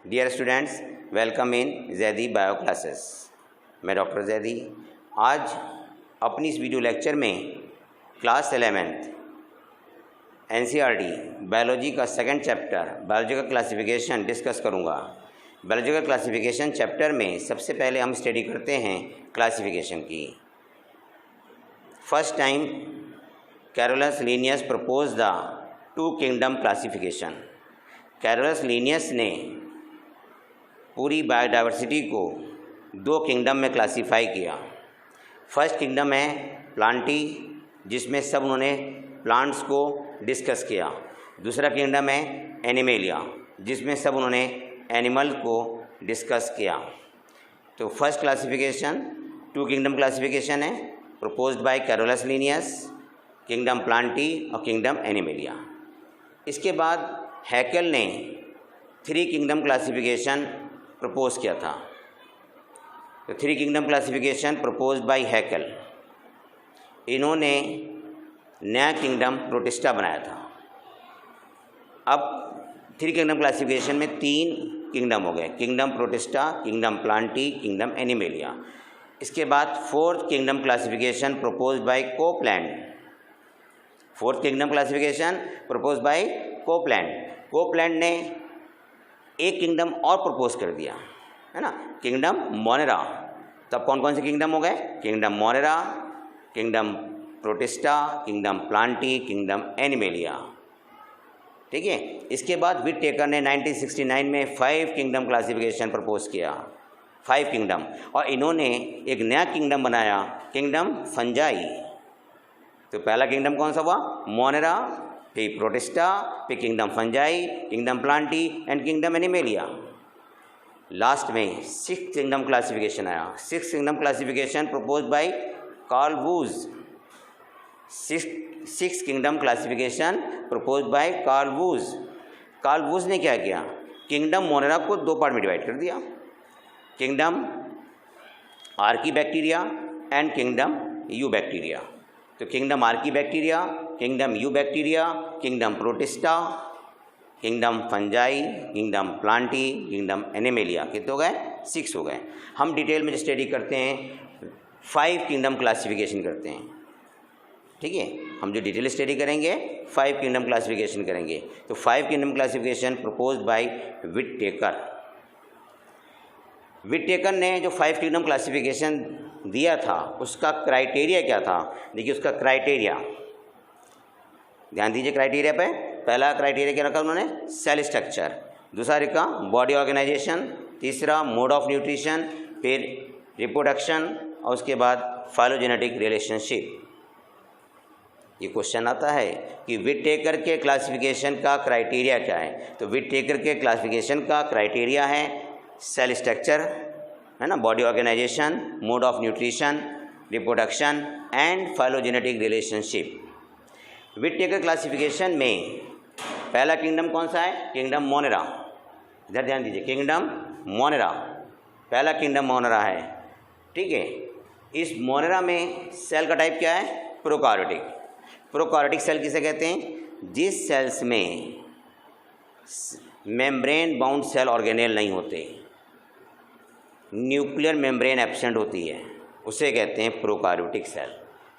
Dear students, welcome in Zaidi bio classes. मैं doctor Zaidi आज अपनी इस वीडियो लेक्चर में क्लास 11th एनसीईआरटी बायोलॉजी का second chapter biological classification discuss करूंगा। बायोलॉजिकल क्लासिफिकेशन चैप्टर में सबसे पहले हम स्टडी करते हैं क्लासिफिकेशन की। First time Carolus Linnaeus propose the two kingdom classification. Carolus Linnaeus ने पूरी बायोडाइवर्सिटी को दो किंगडम में क्लासीफाई किया। फर्स्ट किंगडम है प्लांटी, जिसमें सब उन्होंने प्लांट्स को डिस्कस किया। दूसरा किंगडम है एनिमेलिया, जिसमें सब उन्होंने एनिमल को डिस्कस किया। तो first classification two kingdom classification है proposed by Carolus Linnaeus, kingdom Plantae और किंगडम एनिमेलिया। इसके बाद हैकेल ने थ्री किंगडम क्लासिफिकेशन प्रपोज किया था। तो three kingdom classification proposed bye Hückel. इन्होंने नया किंगडम प्रोटिस्टा बनाया था। अब थ्री किंगडम क्लासिफिकेशन में तीन किंगडम हो गए, kingdom Protista, kingdom Plantae, kingdom Animalia. इसके बाद fourth kingdom classification proposed bye Copeland. Fourth kingdom classification proposed bye Copeland. Copeland ने एक किंगडम और प्रपोज कर दिया, है ना, किंगडम मोनेरा। तब कौन कौन से किंगडम हो गए? Kingdom Monera, kingdom Protista, kingdom Plantae, kingdom animalia. ठीक है। इसके बाद विटेकर ने 1969 में 5 किंगडम क्लासिफिकेशन प्रपोज किया, 5 किंगडम। और इन्होंने एक नया किंगडम बनाया, किंगडम फंजाई। तो पहला किंगडम कौन सा हुआ? मोनेरा, फिर प्रोटिस्टा, फिर kingdom Fungi, kingdom Plantae and kingdom Animalia. Last में 6th किंगडम क्लासिफिकेशन आया। 6th kingdom classification proposed by Carl Woese. 6th kingdom classification proposed by Carl Woese. Carl Woese ने क्या किया? किंगडम मोनेरा को दो part में divide कर दिया, kingdom Archaebacteria and kingdom Eubacteria. तो kingdom Archaebacteria, kingdom Eubacteria, kingdom Protista, kingdom Fungi, kingdom Plantae, kingdom Animalia. कितने हो गए? 6 हो गए। हम डिटेल में स्टडी करते हैं, 5 किंगडम क्लासिफिकेशन करते हैं। ठीक है, हम जो डिटेल स्टडी करेंगे 5 किंगडम क्लासिफिकेशन करेंगे। तो 5 kingdom classification proposed by Whittaker. Whittaker ने जो 5 किंगडम क्लासिफिकेशन दिया था उसका क्राइटेरिया क्या था? देखिए उसका क्राइटेरिया, ध्यान दीजिए क्राइटेरिया पे। पहला क्राइटेरिया क्या रखा उन्होंने? Cell structure. दूसरा रखा बॉडी ऑर्गेनाइजेशन। तीसरा मोड ऑफ न्यूट्रिशन, फिर रिप्रोडक्शन और उसके बाद फाइलोजेनेटिक रिलेशनशिप। ये क्वेश्चन आता है कि विटेकर के क्लासिफिकेशन का क्राइटेरिया क्या है? तो विटेकर के क्लासिफिकेशन का क्राइटेरिया है सेल स्ट्रक्चर, है ना, body organisation, mode of nutrition, reproduction and phylogenetic relationship. Whittaker classification में पहला किंगडम कौन सा है? Kingdom Monera. इधर ध्यान दीजिए, किंगडम मोनेरा, पहला किंगडम मोनेरा है। ठीक है। इस मोनेरा में सेल का टाइप क्या है? प्रोकार्योटिक। प्रोकार्योटिक सेल किसे कहते हैं? जिस सेल्स में मेम्ब्रेन बाउंड सेल ऑर्गेनेल नहीं होते, न्यूक्लियर मेम्ब्रेन एब्सेंट होती है, उसे कहते हैं प्रोकार्योटिक सेल।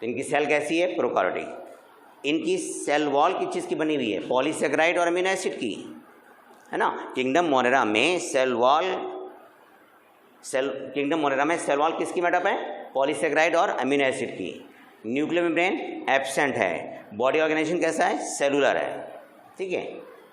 तो इनकी सेल कैसी है? प्रोकार्योटिक। इनकी सेल वॉल किस चीज़ की बनी हुई है? पॉलीसेकेराइड और अमीनो एसिड की, है ना। किंगडम मोनेरा में किंगडम मोनेरा में सेल वॉल किसकी मेटअप है? पॉलीसेकेराइड और अमीनो एसिड की। न्यूक्लियर मेम्ब्रेन एब्सेंट है। बॉडी ऑर्गेनाइजेशन कैसा है? सेलुलर है। ठीक है,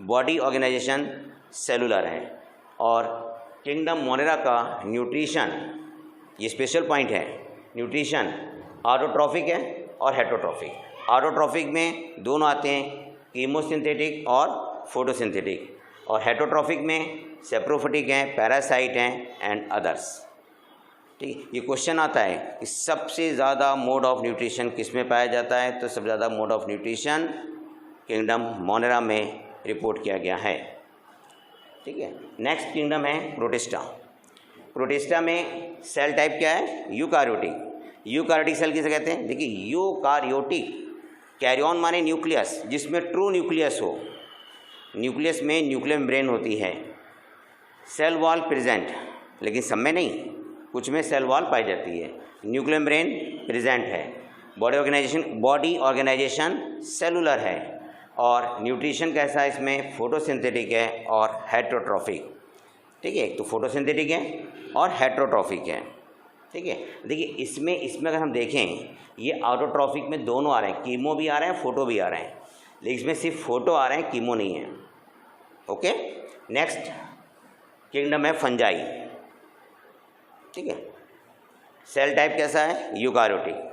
बॉडी ऑर्गेनाइजेशन सेलुलर है। और किंगडम मोनेरा का न्यूट्रिशन, ये स्पेशल पॉइंट है, न्यूट्रिशन ऑटोट्रॉफिक है और हेटरोट्रॉफिक। ऑटोट्रॉफिक में दोनों आते हैं, कीमोसिंथेटिक और फोटोसिंथेटिक। और हेटरोट्रॉफिक में सेप्रोफिटिक हैं, पैरासाइट हैं एंड अदर्स। ठीक, ये क्वेश्चन आता है कि सबसे ज़्यादा मोड ऑफ न्यूट्रिशन किस में पाया जाता है? तो सबसे ज़्यादा mode of nutrition kingdom Monera में रिपोर्ट किया गया है। ठीक है। नेक्स्ट किंगडम है प्रोटिस्टा। प्रोटिस्टा में सेल टाइप क्या है? यूकार्योटिक। यूकार्योटिक सेल किसे कहते हैं? देखिए यूकार्योटिक, कैरियन माने न्यूक्लियस, जिसमें ट्रू न्यूक्लियस हो। न्यूक्लियस में न्यूक्लियर मेम्ब्रेन होती है, सेल वॉल प्रेजेंट, लेकिन सब में नहीं, कुछ में सेल वॉल पाई जाती है। न्यूक्लियर मेम्ब्रेन प्रेजेंट है। बॉडी ऑर्गेनाइजेशन सेलुलर है। और न्यूट्रिशन कैसा है इसमें, फोटोसिंथेटिक है और हेटरोट्रॉफिक। ठीक है, तो फोटोसिंथेटिक है और हेटरोट्रॉफिक है। ठीक है, देखिए इसमें अगर हम देखें, ये ऑटोट्रॉफिक में दोनों आ रहे हैं, कीमो भी आ रहे हैं, फोटो भी आ रहे हैं, लेकिन इसमें सिर्फ फोटो आ रहे हैं, कीमो नहीं है। ओके, नेक्स्ट किंगडम है फंजाई। ठीक है, सेल टाइप कैसा है, यूकारियोटिक।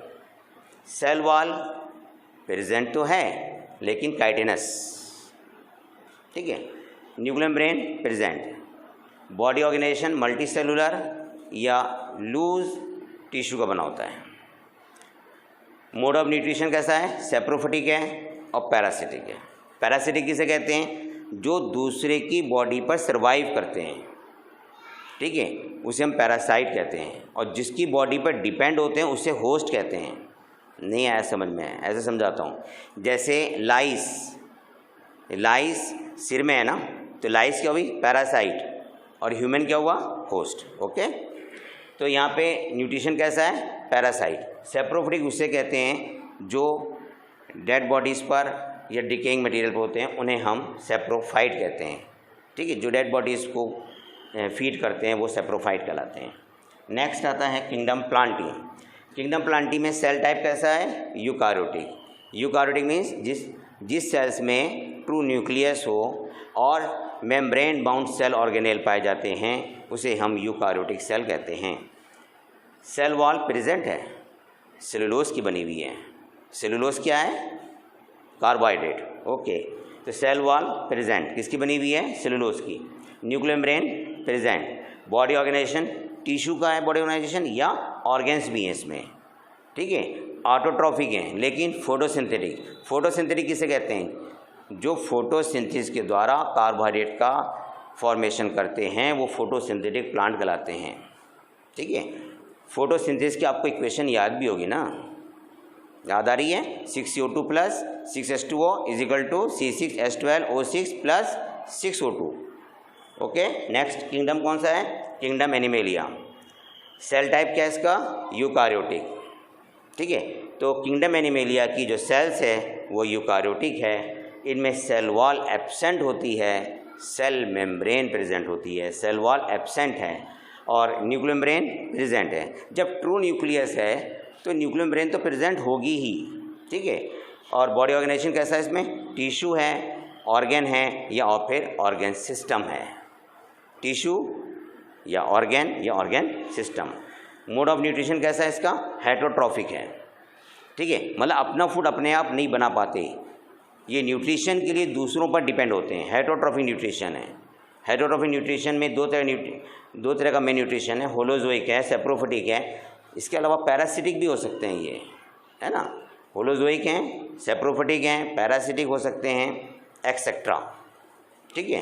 सेल वॉल प्रेजेंट तो है लेकिन काइटिनस। ठीक है, nuclear membrane present. Body organisation multicellular या लूज टिश्यू का बना होता है। मोड ऑफ न्यूट्रिशन कैसा है, सेप्रोफिटिक है और पैरासिटिक है। पैरासिटिक किसे कहते हैं, जो दूसरे की बॉडी पर सर्वाइव करते हैं। ठीक है, उसे हम पैरासाइट कहते हैं। और जिसकी बॉडी पर डिपेंड होते हैं उसे होस्ट कहते हैं। नहीं आया समझ में, ऐसे समझाता हूँ। जैसे लाइस सिर में है ना, तो लाइस क्या हुई, पैरासाइट, और ह्यूमन क्या हुआ, होस्ट। ओके, तो यहाँ पे न्यूट्रिशन कैसा है, पैरासाइट। सेप्रोफिटिक उसे कहते हैं जो डेड बॉडीज़ पर या डिकेइंग मटेरियल पर होते हैं, उन्हें हम सेप्रोफाइट कहते हैं। ठीक है, जो डेड बॉडीज़ को फीड करते हैं वो सेप्रोफाइट कहलाते हैं। नेक्स्ट आता है किंगडम प्लांटी। किंगडम प्लांटी में सेल टाइप कैसा है, यूकारियोटिक। यूकारियोटिक मीन्स जिस सेल्स में ट्रू न्यूक्लियस हो और मेम्ब्रेन बाउंड सेल ऑर्गेनेल पाए जाते हैं, उसे हम यूकारियोटिक सेल कहते हैं। सेल वॉल प्रेजेंट है, सेलुलोज की बनी हुई है। सेलुलोज क्या है, कार्बोहाइड्रेट। ओके, तो सेल वॉल प्रेजेंट किसकी बनी हुई है, सेलुलोज की। Nuclear membrane present. Body organisation tissue का है, बॉडी ऑर्गेनाइजेशन या ऑर्गेन्स भी हैं इसमें। ठीक है, ऑटोट्रॉफिक हैं लेकिन फोटोसिंथेटिक। फोटोसिंथेटिक किसे कहते हैं, जो फोटोसिंथेसिस के द्वारा कार्बोहाइड्रेट का फॉर्मेशन करते हैं वो फोटोसिंथेटिक प्लांट कहलाते हैं। ठीक है, फोटोसिंथेसिस की आपको इक्वेशन याद भी होगी ना, याद आ रही है, 6CO2 plus 6H2O is equal to C6H12O6 plus 6O2। Okay, next kingdom कौन सा है, किंगडम एनिमेलिया। सेल टाइप क्या है इसका, यूकारियोटिक। ठीक है, तो किंगडम एनिमेलिया की जो सेल्स है वो यूकारियोटिक है। इनमें सेल वॉल एब्सेंट होती है, सेल मेम्ब्रेन प्रेजेंट होती है। सेल वॉल एब्सेंट है और न्यूक्लियर मेम्ब्रेन प्रेजेंट है। जब ट्रू न्यूक्लियस है तो न्यूक्लियर मेम्ब्रेन तो प्रेजेंट होगी ही। ठीक है, और बॉडी ऑर्गेनाइजेशन कैसा है इसमें, टिश्यू है, ऑर्गेन है या और फिर ऑर्गेन सिस्टम है। टिश्यू या organ system. Mode of nutrition कैसा है इसका, हेटरोट्रॉफिक है। ठीक है, मतलब अपना फूड अपने आप नहीं बना पाते, ये न्यूट्रिशन के लिए दूसरों पर डिपेंड होते हैं। हेटरोट्रॉफिक न्यूट्रिशन है। हेटरोट्रॉफिक न्यूट्रिशन में दो तरह का मेन न्यूट्रिशन है, होलोजोइक है, सेप्रोफिटिक है। इसके अलावा पैरासिटिक भी हो सकते हैं, ये है ना, होलोजोइक हैं, सेप्रोफिटिक हैं, पैरासिटिक हो सकते हैं, एक्सेट्रा। ठीक है,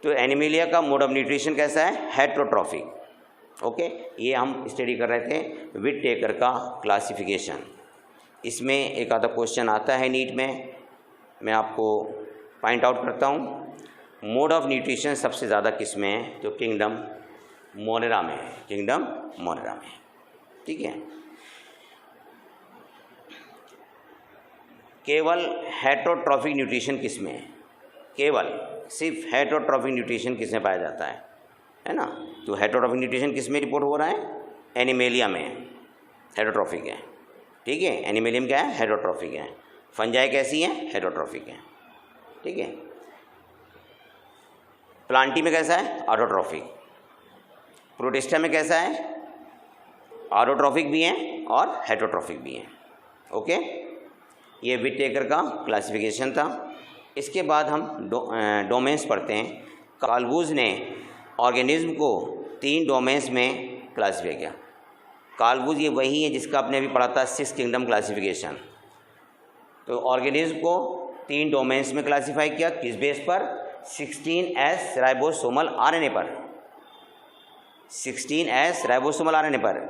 तो एनिमेलिया का मोड ऑफ न्यूट्रिशन कैसा है, हेटरोट्रॉफिक। ओके, ये हम स्टडी कर रहे थे विटेकर का क्लासिफिकेशन। इसमें एक आधा क्वेश्चन आता है नीट में, मैं आपको पॉइंट आउट करता हूँ। मोड ऑफ न्यूट्रिशन सबसे ज़्यादा किस में है, तो किंगडम मोनेरा में है, किंगडम मोनेरा में। ठीक है, केवल हेटरोट्रॉफिक न्यूट्रिशन किस में है, केवल सिर्फ हेटरोट्रॉफिक न्यूट्रिशन किस में पाया जाता है ना। तो हेटरोट्रॉफिक न्यूट्रिशन किस में रिपोर्ट हो रहा है, एनिमेलिया में हेटरोट्रॉफिक है। ठीक है, एनिमेलियम क्या है, हेटरोट्रॉफिक है। फंजाई कैसी है, हेटरोट्रॉफिक है। ठीक है, प्लांटी में कैसा है, ऑटोट्रॉफिक। प्रोटिस्टा में कैसा है, ऑटोट्रॉफिक भी हैं और हेटरोट्रॉफिक भी हैं। ओके, ये विटेकर का क्लासिफिकेशन था। इसके बाद हम डोमेन्स पढ़ते हैं। काल्वूज ने ऑर्गेनिज्म को 3 डोमेन्स में क्लासीफाई किया। काल्वूज ये वही है जिसका आपने अभी पढ़ा था 6 किंगडम क्लासिफिकेशन। तो ऑर्गेनिज्म को 3 डोमेन्स में क्लासीफाई किया, किस बेस पर, 16S राइबोसोमल आरएनए पर। 16S राइबोसोमल आरएनए पर।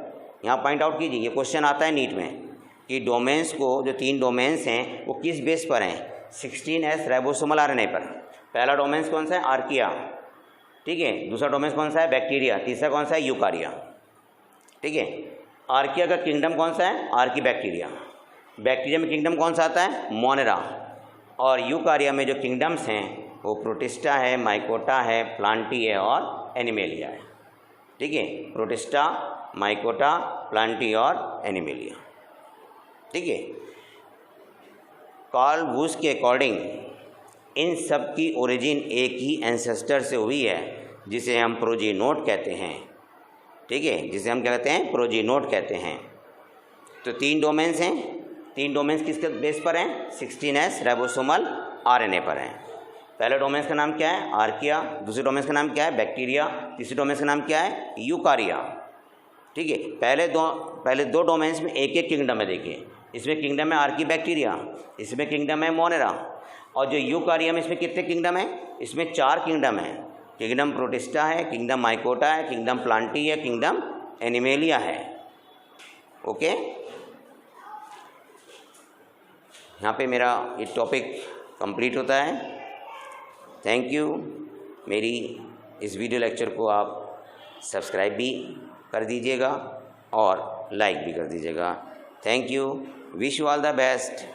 यहाँ पॉइंट आउट कीजिए, ये क्वेश्चन आता है नीट में कि डोमेन्स को, जो 3 डोमेन्स हैं वो किस बेस पर हैं, 16S राइबोसोमल आरएनए पर। पहला डोमेन्स कौन सा है, आर्किया। ठीक है। दूसरा डोमेन कौन सा है? बैक्टीरिया। तीसरा कौन सा है? यूकारिया। ठीक है। आर्किया का किंगडम कौन सा है? Archie bacteria. बैक्टीरिया में किंगडम कौन सा आता है? मोनेरा। और यूकारिया में जो किंगडम्स हैं वो प्रोटिस्टा है, माइकोटा है, प्लांटी है और एनिमेलिया है। ठीक है। प्रोटिस्टा, माइकोटा, प्लांटी और एनिमेलिया। ठीक है। कार्ल वुश के अकॉर्डिंग इन सब की ओरिजिन एक ही एंसेस्टर से हुई है जिसे हम प्रोजीनोट कहते हैं। ठीक है, जिसे हम क्या कहते हैं? प्रोजीनोट कहते हैं। तो 3 डोमेन्स हैं। 3 डोमेन्स किसके बेस पर हैं? 16S राइबोसोमल आरएनए पर हैं। पहले डोमेन्स का नाम क्या है? आर्किया। दूसरे डोमेन्स का नाम क्या है? बैक्टीरिया। तीसरे डोमेन्स का नाम क्या है? यूकारिया। ठीक है। पहले दो डोमेन्स में एक एक किंगडम है। देखिए, इसमें किंगडम है आर्की बैक्टीरिया, इसमें किंगडम है मोनेरा। और जो यूकारिया में इसमें कितने किंगडम है? इसमें 4 किंगडम है। किंगडम प्रोटिस्टा है, किंगडम माइकोटा है, किंगडम प्लांटी है, किंगडम एनिमेलिया है। ओके, यहाँ पे मेरा ये टॉपिक कंप्लीट होता है। Thank you. मेरी इस वीडियो लेक्चर को आप सब्सक्राइब भी कर दीजिएगा और लाइक भी कर दीजिएगा। Thank you. Wish you all the best.